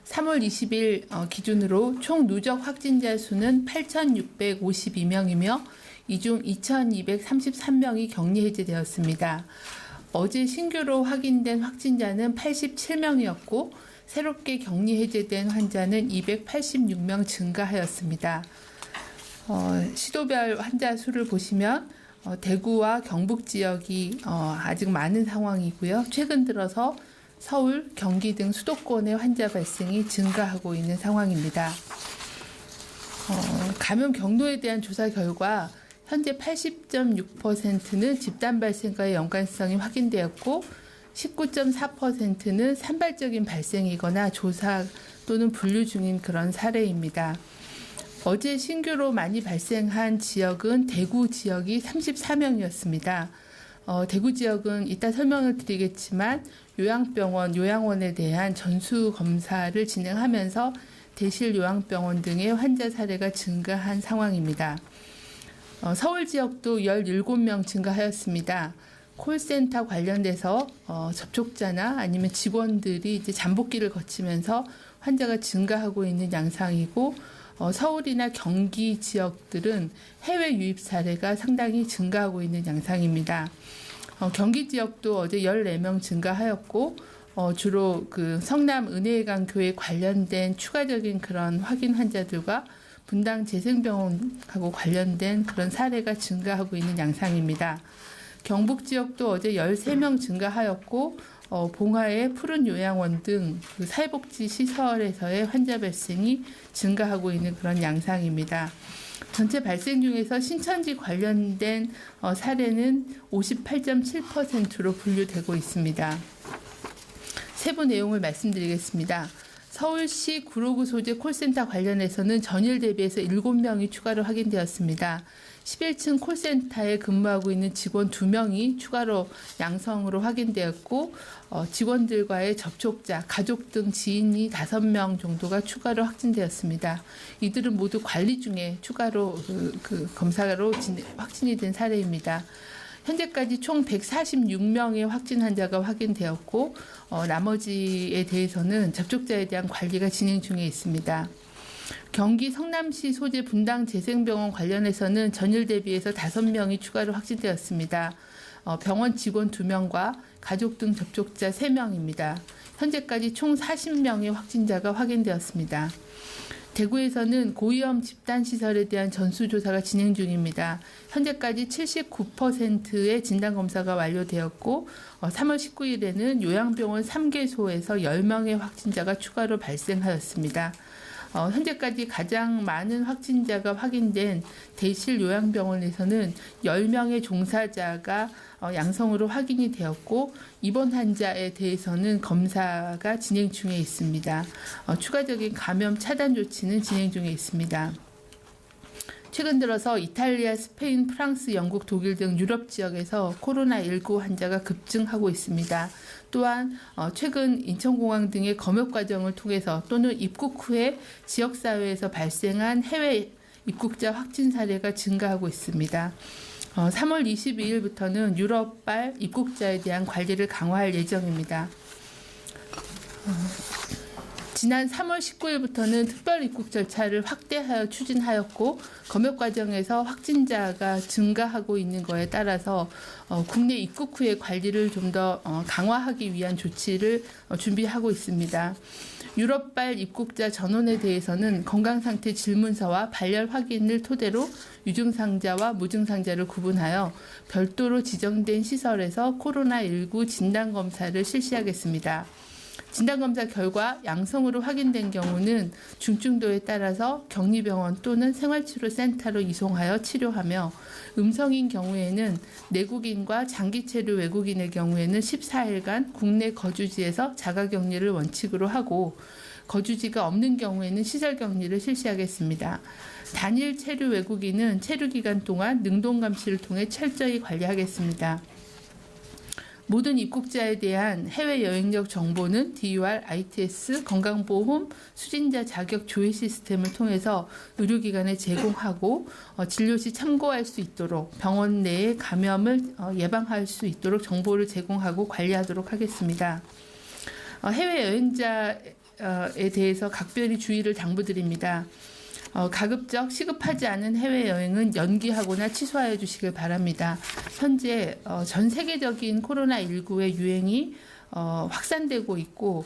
3월 20일 기준으로 총 누적 확진자 수는 8,652명이며 이 중 2,233명이 격리 해제되었습니다. 어제 신규로 확인된 확진자는 87명이었고 새롭게 격리 해제된 환자는 286명 증가하였습니다. 시도별 환자 수를 보시면 대구와 경북 지역이 아직 많은 상황이고요. 최근 들어서 서울, 경기 등 수도권의 환자 발생이 증가하고 있는 상황입니다. 감염 경로에 대한 조사 결과 현재 80.6%는 집단 발생과의 연관성이 확인되었고 19.4%는 산발적인 발생이거나 조사 또는 분류 중인 그런 사례입니다. 어제 신규로 많이 발생한 지역은 대구 지역이 34명이었습니다. 대구 지역은 이따 설명을 드리겠지만 요양병원, 요양원에 대한 전수검사를 진행하면서 대실 요양병원 등의 환자 사례가 증가한 상황입니다. 서울 지역도 17명 증가하였습니다. 콜센터 관련돼서 접촉자나 아니면 직원들이 이제 잠복기를 거치면서 환자가 증가하고 있는 양상이고 서울이나 경기 지역들은 해외 유입 사례가 상당히 증가하고 있는 양상입니다. 경기 지역도 어제 14명 증가하였고 주로 그 성남 은혜강 교회 관련된 추가적인 그런 확인 환자들과 분당 재생병원하고 관련된 그런 사례가 증가하고 있는 양상입니다. 경북 지역도 어제 13명 증가하였고 봉화의 푸른 요양원 등 그 사회복지 시설에서의 환자 발생이 증가하고 있는 그런 양상입니다. 전체 발생 중에서 신천지 관련된 사례는 58.7%로 분류되고 있습니다. 세부 내용을 말씀드리겠습니다. 서울시 구로구 소재 콜센터 관련해서는 전일 대비해서 7명이 추가로 확인되었습니다. 11층 콜센터에 근무하고 있는 직원 2명이 추가로 양성으로 확인되었고 직원들과의 접촉자, 가족 등 지인이 5명 정도가 추가로 확진되었습니다. 이들은 모두 관리 중에 추가로 검사로 확진이 된 사례입니다. 현재까지 총 146명의 확진 환자가 확인되었고 나머지에 대해서는 접촉자에 대한 관리가 진행 중에 있습니다. 경기 성남시 소재 분당 재생병원 관련해서는 전일 대비해서 5명이 추가로 확진되었습니다. 병원 직원 2명과 가족 등 접촉자 3명입니다. 현재까지 총 40명의 확진자가 확인되었습니다. 대구에서는 고위험 집단시설에 대한 전수조사가 진행 중입니다. 현재까지 79%의 진단검사가 완료되었고 3월 19일에는 요양병원 3개소에서 10명의 확진자가 추가로 발생하였습니다. 현재까지 가장 많은 확진자가 확인된 대실 요양병원에서는 10명의 종사자가 양성으로 확인이 되었고 입원 환자에 대해서는 검사가 진행 중에 있습니다. 추가적인 감염 차단 조치는 진행 중에 있습니다. 최근 들어서 이탈리아, 스페인, 프랑스, 영국, 독일 등 유럽 지역에서 코로나19 환자가 급증하고 있습니다. 또한 최근 인천공항 등의 검역 과정을 통해서 또는 입국 후에 지역사회에서 발생한 해외 입국자 확진 사례가 증가하고 있습니다. 3월 22일부터는 유럽발 입국자에 대한 관리를 강화할 예정입니다. 지난 3월 19일부터는 특별 입국 절차를 확대하여 추진하였고 검역 과정에서 확진자가 증가하고 있는 것에 따라서 국내 입국 후의 관리를 좀 더 강화하기 위한 조치를 준비하고 있습니다. 유럽발 입국자 전원에 대해서는 건강상태 질문서와 발열 확인을 토대로 유증상자와 무증상자를 구분하여 별도로 지정된 시설에서 코로나19 진단검사를 실시하겠습니다. 진단검사 결과 양성으로 확인된 경우는 중증도에 따라서 격리병원 또는 생활치료센터로 이송하여 치료하며 음성인 경우에는 내국인과 장기체류 외국인의 경우에는 14일간 국내 거주지에서 자가격리를 원칙으로 하고 거주지가 없는 경우에는 시설격리를 실시하겠습니다. 단일 체류 외국인은 체류기간 동안 능동감시를 통해 철저히 관리하겠습니다. 모든 입국자에 대한 해외 여행력 정보는 DUR, ITS, 건강보험, 수진자 자격 조회 시스템을 통해서 의료기관에 제공하고 진료 시 참고할 수 있도록 병원 내에 감염을 예방할 수 있도록 정보를 제공하고 관리하도록 하겠습니다. 해외 여행자 대해서 각별히 주의를 당부드립니다. 가급적 시급하지 않은 해외여행은 연기하거나 취소하여 주시길 바랍니다. 현재 전 세계적인 코로나19의 유행이 확산되고 있고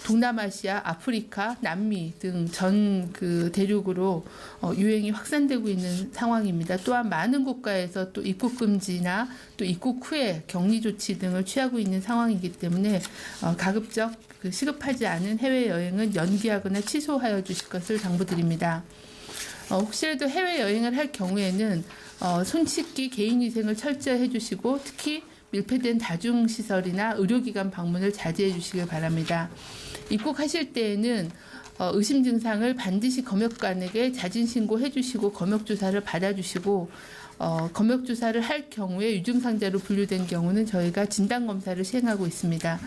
동남아시아, 아프리카, 남미 등 전 대륙으로 유행이 확산되고 있는 상황입니다. 또한 많은 국가에서 또 입국 금지나 또 입국 후에 격리 조치 등을 취하고 있는 상황이기 때문에 가급적 시급하지 않은 해외 여행은 연기하거나 취소하여 주실 것을 당부드립니다. 혹시라도 해외 여행을 할 경우에는 손 씻기, 개인 위생을 철저히 해주시고 특히 밀폐된 다중시설이나 의료기관 방문을 자제해 주시길 바랍니다. 입국하실 때에는 의심 증상을 반드시 검역관에게 자진 신고해 주시고 검역주사를 받아주시고 검역주사를 할 경우에 유증상자로 분류된 경우는 저희가 진단검사를 시행하고 있습니다.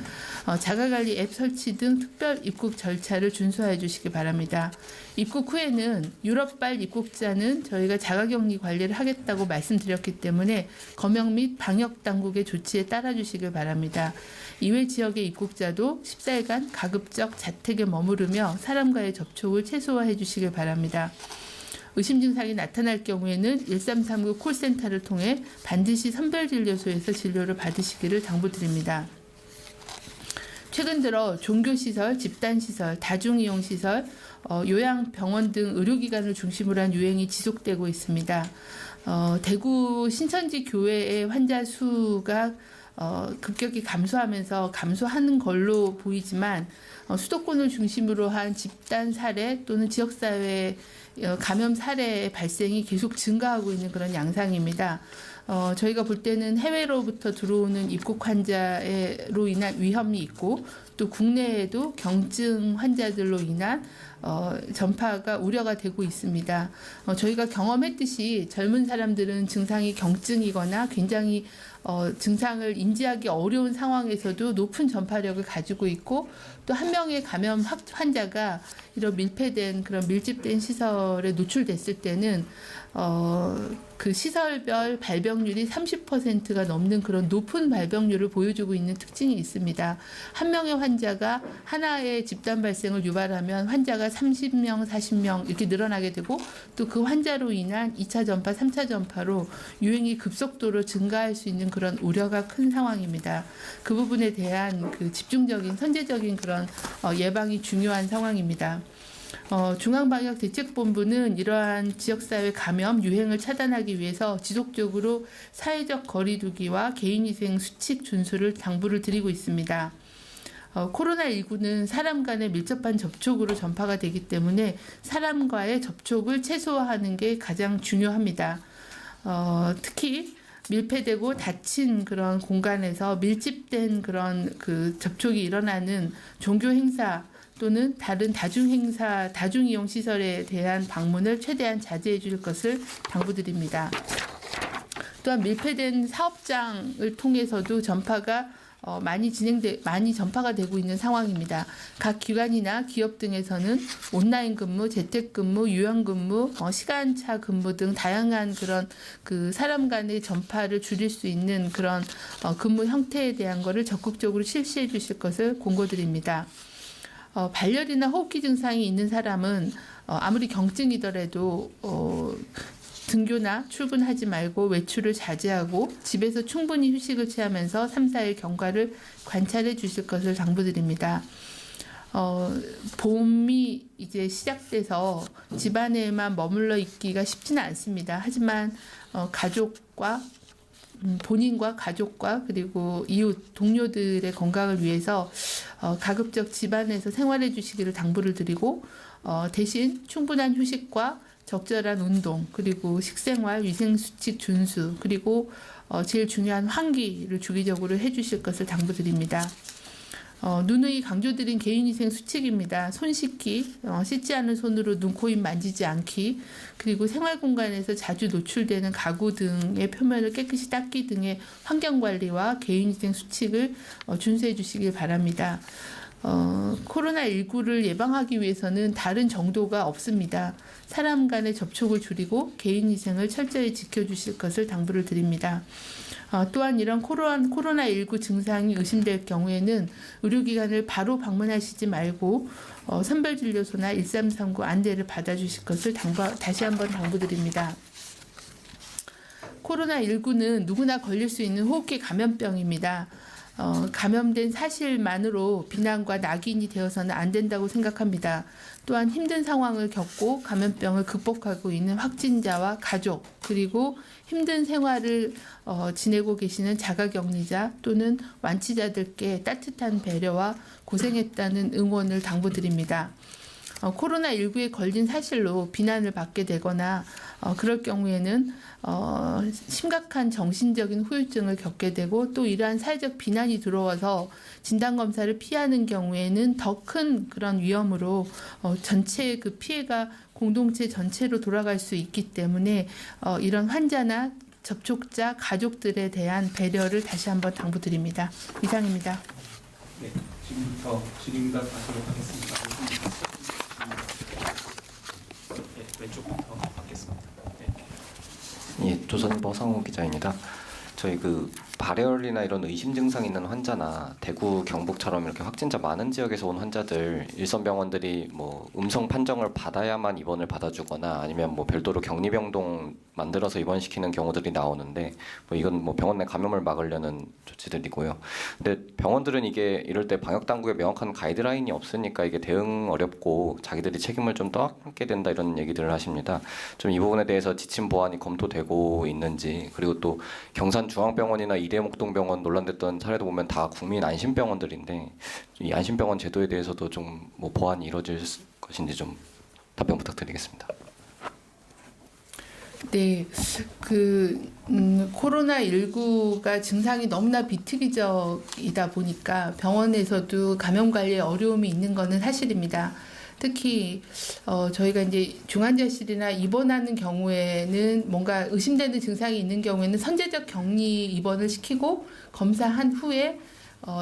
자가관리 앱 설치 등 특별 입국 절차를 준수해 주시기 바랍니다. 입국 후에는 유럽발 입국자는 저희가 자가격리 관리를 하겠다고 말씀드렸기 때문에 검역 및 방역당국의 조치에 따라주시길 바랍니다. 이외 지역의 입국자도 14일간 가급적 자택에 머무르며 사람과의 접촉을 최소화해 주시길 바랍니다. 의심 증상이 나타날 경우에는 1339 콜센터를 통해 반드시 선별진료소에서 진료를 받으시기를 당부드립니다. 최근 들어 종교시설, 집단시설, 다중이용시설, 요양병원 등 의료기관을 중심으로 한 유행이 지속되고 있습니다. 대구 신천지 교회의 환자 수가 급격히 감소하는 걸로 보이지만 수도권을 중심으로 한 집단 사례 또는 지역사회 감염 사례 발생이 계속 증가하고 있는 그런 양상입니다. 저희가 볼 때는 해외로부터 들어오는 입국 환자로 인한 위험이 있고 또 국내에도 경증 환자들로 인한 전파가 우려가 되고 있습니다. 저희가 경험했듯이 젊은 사람들은 증상이 경증이거나 굉장히 증상을 인지하기 어려운 상황에서도 높은 전파력을 가지고 있고 또 한 명의 감염 환자가 이런 밀폐된 그런 밀집된 시설에 노출됐을 때는 그 시설별 발병률이 30%가 넘는 그런 높은 발병률을 보여주고 있는 특징이 있습니다. 한 명의 환자가 하나의 집단 발생을 유발하면 환자가 30명, 40명 이렇게 늘어나게 되고 또 그 환자로 인한 2차 전파, 3차 전파로 유행이 급속도로 증가할 수 있는 그런 우려가 큰 상황입니다. 그 부분에 대한 그 집중적인 선제적인 그런 예방이 중요한 상황입니다. 중앙방역대책본부는 이러한 지역사회 감염 유행을 차단하기 위해서 지속적으로 사회적 거리두기와 개인위생 수칙 준수를 당부를 드리고 있습니다. 코로나19는 사람 간의 밀접한 접촉으로 전파가 되기 때문에 사람과의 접촉을 최소화하는 게 가장 중요합니다. 특히 밀폐되고 닫힌 그런 공간에서 밀집된 그런 그 접촉이 일어나는 종교 행사 또는 다른 다중행사, 다중이용시설에 대한 방문을 최대한 자제해 줄 것을 당부드립니다. 또한 밀폐된 사업장을 통해서도 전파가 많이 전파가 되고 있는 상황입니다. 각 기관이나 기업 등에서는 온라인 근무, 재택근무, 유연근무, 시간차 근무 등 다양한 그런 그 사람 간의 전파를 줄일 수 있는 그런 근무 형태에 대한 것을 적극적으로 실시해 주실 것을 권고드립니다. 발열이나 호흡기 증상이 있는 사람은 아무리 경증이더라도 등교나 출근하지 말고 외출을 자제하고 집에서 충분히 휴식을 취하면서 3, 4일 경과를 관찰해 주실 것을 당부드립니다. 봄이 이제 시작돼서 집안에만 머물러 있기가 쉽지는 않습니다. 하지만 가족과 본인과 가족과 그리고 이웃, 동료들의 건강을 위해서 가급적 집안에서 생활해 주시기를 당부를 드리고 대신 충분한 휴식과 적절한 운동 그리고 식생활, 위생수칙 준수 그리고 제일 중요한 환기를 주기적으로 해주실 것을 당부드립니다. 누누이 강조드린 개인위생 수칙입니다. 손 씻기, 씻지 않은 손으로 눈, 코, 입 만지지 않기, 그리고 생활공간에서 자주 노출되는 가구 등의 표면을 깨끗이 닦기 등의 환경관리와 개인위생 수칙을 준수해 주시길 바랍니다. 코로나19를 예방하기 위해서는 다른 정도가 없습니다. 사람 간의 접촉을 줄이고 개인위생을 철저히 지켜주실 것을 당부를 드립니다. 또한 이런 코로나19 증상이 의심될 경우에는 의료기관을 바로 방문하시지 말고 선별진료소나 1339 안내를 받아주실 것을 다시 한번 당부드립니다. 코로나19는 누구나 걸릴 수 있는 호흡기 감염병입니다. 감염된 사실만으로 비난과 낙인이 되어서는 안 된다고 생각합니다. 또한 힘든 상황을 겪고 감염병을 극복하고 있는 확진자와 가족, 그리고 힘든 생활을 지내고 계시는 자가격리자 또는 완치자들께 따뜻한 배려와 고생했다는 응원을 당부드립니다. 코로나19에 걸린 사실로 비난을 받게 되거나 그럴 경우에는 심각한 정신적인 후유증을 겪게 되고 또 이러한 사회적 비난이 들어와서 진단검사를 피하는 경우에는 더 큰 그런 위험으로 전체의 그 피해가 공동체 전체로 돌아갈 수 있기 때문에 이런 환자나 접촉자, 가족들에 대한 배려를 다시 한번 당부드립니다. 이상입니다. 네, 지금부터 질의응답하도록 하겠습니다. 네, 왼쪽부터 받겠습니다. 네. 예, 조선일보 허상호 기자입니다. 저희 발열이나 이런 의심 증상 있는 환자나 대구, 경북처럼 이렇게 확진자 많은 지역에서 온 환자들 일선 병원들이 뭐 음성 판정을 받아야만 입원을 받아주거나 아니면 뭐 별도로 격리병동 만들어서 입원시키는 경우들이 나오는데 뭐 이건 뭐 병원 내 감염을 막으려는 조치들이고요. 근데 병원들은 이게 이럴 때 방역 당국의 명확한 가이드라인이 없으니까 이게 대응 어렵고 자기들이 책임을 좀 떠안게 된다 이런 얘기들을 하십니다. 좀 이 부분에 대해서 지침 보완이 검토되고 있는지, 그리고 또 경산중앙병원이나 이대목동병원 논란됐던 사례도 보면 다 국민 안심병원들인데 이 안심병원 제도에 대해서도 좀 뭐 보완이 이루어질 것인지 좀 답변 부탁드리겠습니다. 네, 코로나19가 증상이 너무나 비특이적이다 보니까 병원에서도 감염 관리에 어려움이 있는 것은 사실입니다. 특히 저희가 이제 중환자실이나 입원하는 경우에는 뭔가 의심되는 증상이 있는 경우에는 선제적 격리 입원을 시키고 검사한 후에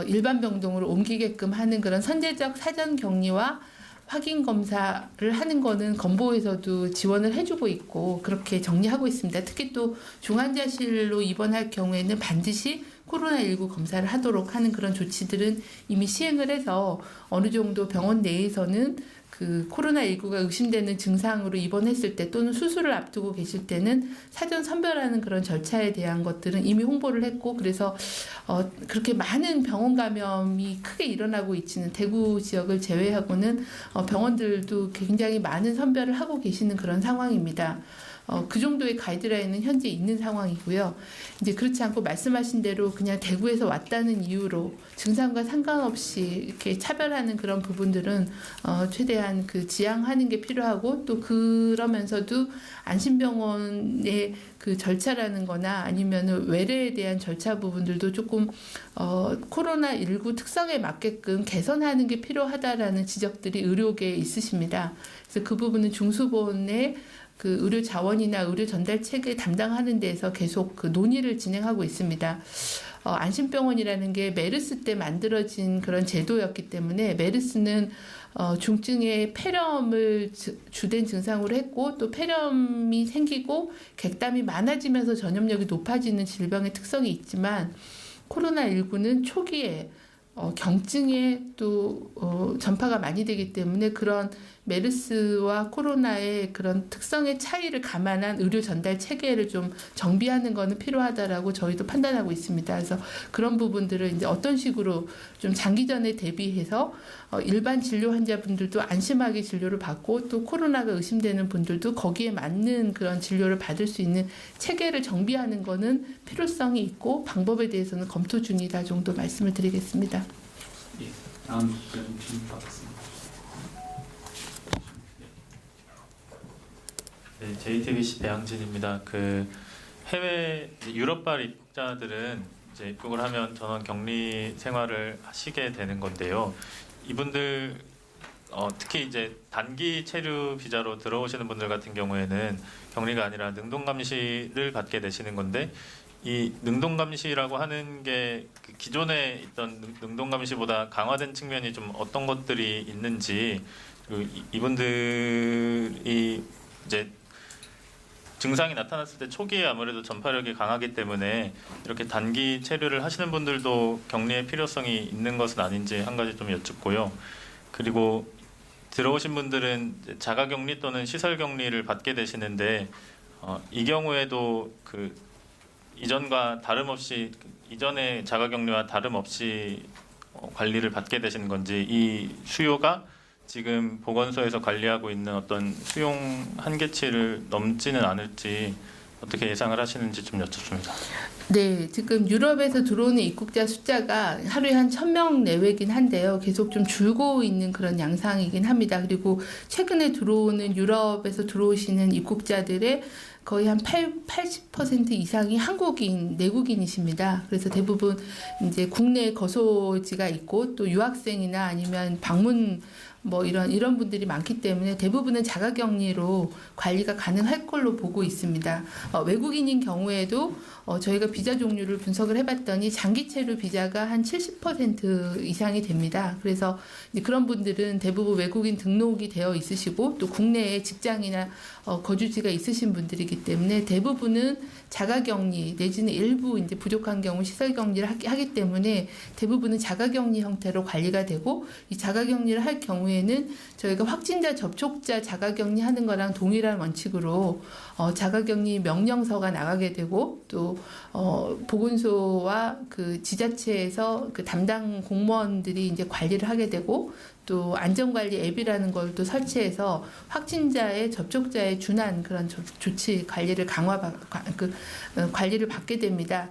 일반 병동으로 옮기게끔 하는 그런 선제적 사전 격리와 확인 검사를 하는 거는 건보에서도 지원을 해주고 있고 그렇게 정리하고 있습니다. 특히 또 중환자실로 입원할 경우에는 반드시 코로나19 검사를 하도록 하는 그런 조치들은 이미 시행을 해서 어느 정도 병원 내에서는 그 코로나19가 의심되는 증상으로 입원했을 때 또는 수술을 앞두고 계실 때는 사전 선별하는 그런 절차에 대한 것들은 이미 홍보를 했고, 그래서 그렇게 많은 병원 감염이 크게 일어나고 있지는 대구 지역을 제외하고는 병원들도 굉장히 많은 선별을 하고 계시는 그런 상황입니다. 그 정도의 가이드라인은 현재 있는 상황이고요. 이제 그렇지 않고 말씀하신 대로 그냥 대구에서 왔다는 이유로 증상과 상관없이 이렇게 차별하는 그런 부분들은 최대한 지양하는 게 필요하고, 또 그러면서도 안심병원의 그 절차라는 거나 아니면 외래에 대한 절차 부분들도 조금 코로나19 특성에 맞게끔 개선하는 게 필요하다라는 지적들이 의료계에 있으십니다. 그래서 그 부분은 중수본의 그 의료 자원이나 의료 전달 체계 담당하는 데에서 계속 그 논의를 진행하고 있습니다. 안심병원이라는 게 메르스 때 만들어진 그런 제도였기 때문에 메르스는 중증의 폐렴을 주된 증상으로 했고, 또 폐렴이 생기고 객담이 많아지면서 전염력이 높아지는 질병의 특성이 있지만 코로나19는 초기에 경증에 또 전파가 많이 되기 때문에 그런 메르스와 코로나의 그런 특성의 차이를 감안한 의료 전달 체계를 좀 정비하는 것은 필요하다라고 저희도 판단하고 있습니다. 그래서 그런 부분들을 이제 어떤 식으로 좀 장기전에 대비해서 일반 진료 환자분들도 안심하게 진료를 받고 또 코로나가 의심되는 분들도 거기에 맞는 그런 진료를 받을 수 있는 체계를 정비하는 것은 필요성이 있고 방법에 대해서는 검토 중이다 정도 말씀을 드리겠습니다. 예, 다음 기자님 질문 받겠습니다. 네, JTBC 배양진입니다. 그 해외 유럽발 입국자들은 이제 입국을 하면 전원 격리 생활을 하시게 되는 건데요. 이분들 특히 이제 단기 체류 비자로 들어오시는 분들 같은 경우에는 격리가 아니라 능동 감시를 받게 되시는 건데, 이 능동 감시라고 하는 게 그 기존에 있던 능동 감시보다 강화된 측면이 좀 어떤 것들이 있는지, 그리고 이분들이 이제 증상이 나타났을 때 초기에 아무래도 전파력이 강하기 때문에 이렇게 단기 체류를 하시는 분들도 격리의 필요성이 있는 것은 아닌지 한 가지 좀 여쭙고요. 그리고 들어오신 분들은 이제 자가격리 또는 시설격리를 받게 되시는데 이 경우에도 그 이전과 다름없이 이전의 자가격리와 다름없이 관리를 받게 되시는 건지, 이 수요가 지금 보건소에서 관리하고 있는 어떤 수용 한계치를 넘지는 않을지 어떻게 예상을 하시는지 좀 여쭙습니다. 네, 지금 유럽에서 들어오는 입국자 숫자가 하루에 한 1,000명 내외긴 한데요. 계속 좀 줄고 있는 그런 양상이긴 합니다. 그리고 최근에 들어오는 유럽에서 들어오시는 입국자들의 거의 한 80% 이상이 한국인, 내국인이십니다. 그래서 대부분 이제 국내 거소지가 있고 또 유학생이나 아니면 방문 뭐 이런 분들이 많기 때문에 대부분은 자가격리로 관리가 가능할 걸로 보고 있습니다. 외국인인 경우에도 저희가 비자 종류를 분석을 해봤더니 장기 체류 비자가 한 70% 이상이 됩니다. 그래서 이제 그런 분들은 대부분 외국인 등록이 되어 있으시고 또 국내에 직장이나 거주지가 있으신 분들이기 때문에 대부분은 자가격리 내지는 일부 이제 부족한 경우 시설격리를 하기 때문에 대부분은 자가격리 형태로 관리가 되고, 이 자가격리를 할 경우에는 저희가 확진자 접촉자 자가격리하는 거랑 동일한 원칙으로 자가격리 명령서가 나가게 되고 또 보건소와 그 지자체에서 그 담당 공무원들이 이제 관리를 하게 되고 또 안전관리 앱이라는 걸 또 설치해서 확진자의 접촉자에 준한 그런 조치 관리를 관리를 받게 됩니다.